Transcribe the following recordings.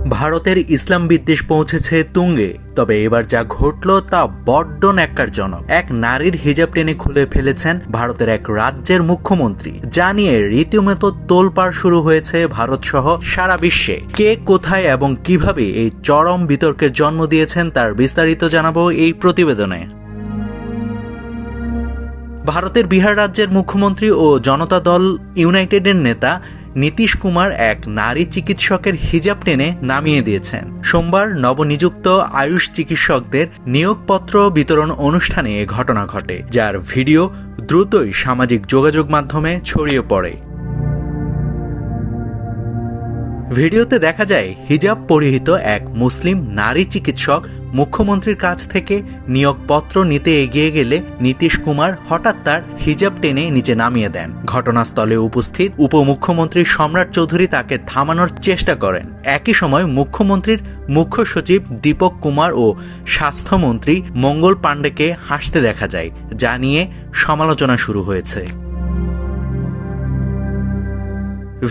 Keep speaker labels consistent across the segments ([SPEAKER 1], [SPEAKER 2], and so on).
[SPEAKER 1] ভারতের ইসলাম বিদ্বেষ পৌঁছেছে তুঙ্গে। তবে এবার যা ঘটল তা বড্ড ন্যাক্কারজনক। এক নারীর হিজাব টেনে খুলে ফেলেছেন ভারতের এক রাজ্যের মুখ্যমন্ত্রী, যা নিয়ে রীতিমতো তোলপাড় শুরু হয়েছে ভারত সহ সারা বিশ্বে। কে, কোথায় এবং কিভাবে এই চরম বিতর্কের জন্ম দিয়েছেন তার বিস্তারিত জানাবো এই প্রতিবেদনে। ভারতের বিহার রাজ্যের মুখ্যমন্ত্রী ও জনতা দল ইউনাইটেডের নেতা নীতিশ কুমার এক নারী চিকিৎসকের হিজাব টেনে নামিয়ে দিয়েছেন। সোমবার নবনিযুক্ত আয়ুষ চিকিৎসকদের নিয়োগপত্র বিতরণ অনুষ্ঠানে এ ঘটনা ঘটে, যার ভিডিও দ্রুতই সামাজিক যোগাযোগ মাধ্যমে ছড়িয়ে পড়ে। ভিডিওতে দেখা যায় হিজাব পরিহিত এক মুসলিম নারী চিকিৎসক মুখ্যমন্ত্রীর কাছ থেকে নিয়োগপত্র নিতে এগিয়ে গেলে নীতিশ কুমার হঠাৎ তার হিজাব টেনে নিচে নামিয়ে দেন। ঘটনাস্থলে উপস্থিত উপমুখ্যমন্ত্রী সম্রাট চৌধুরী তাকে থামানোর চেষ্টা করেন। একই সময় মুখ্যমন্ত্রীর মুখ্য সচিব দীপক কুমার ও স্বাস্থ্যমন্ত্রী মঙ্গল পাণ্ডেকে হাসতে দেখা যায়, যা নিয়ে সমালোচনা শুরু হয়েছে।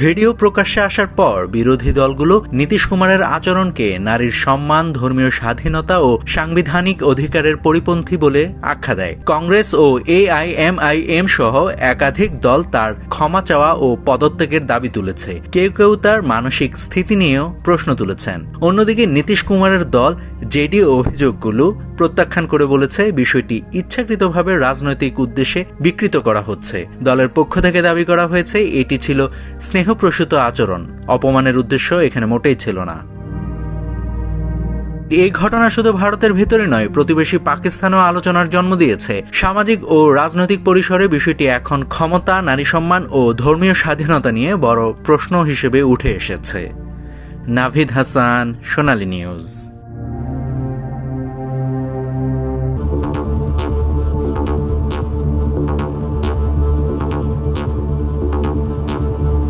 [SPEAKER 1] ভিডিও প্রকাশ্যে আসার পর বিরোধী দলগুলো নীতিশ কুমারের আচরণকে নারীর সম্মান, ধর্মীয় স্বাধীনতা ও সাংবিধানিক অধিকারের পরিপন্থী বলে আখ্যা দেয়। কংগ্রেস ও AIMIM সহ একাধিক দল তার ক্ষমা চাওয়া ও পদত্যাগের দাবি তুলেছে। কেউ কেউ তার মানসিক স্থিতি নিয়েও প্রশ্ন তুলেছেন। অন্যদিকে নীতিশ কুমারের দল জেডি অভিযোগগুলো প্রত্যাখ্যান করে বলেছে বিষয়টি ইচ্ছাকৃতভাবে রাজনৈতিক উদ্দেশ্যে বিকৃত করা হচ্ছে। দলের পক্ষ থেকে দাবি করা হয়েছে এটি ছিল স্নেহপ্রসূত আচরণ, অপমানের উদ্দেশ্য এখানে মোটেই ছিল না। এই ঘটনা শুধু ভারতের ভিতরে নয়, প্রতিবেশী পাকিস্তানও আলোচনার জন্ম দিয়েছে। সামাজিক ও রাজনৈতিক পরিসরে বিষয়টি এখন ক্ষমতা, নারী সম্মান ও ধর্মীয় স্বাধীনতা নিয়ে বড় প্রশ্ন হিসেবে উঠে এসেছে। নাভিদ হাসান, সোনালী নিউজ।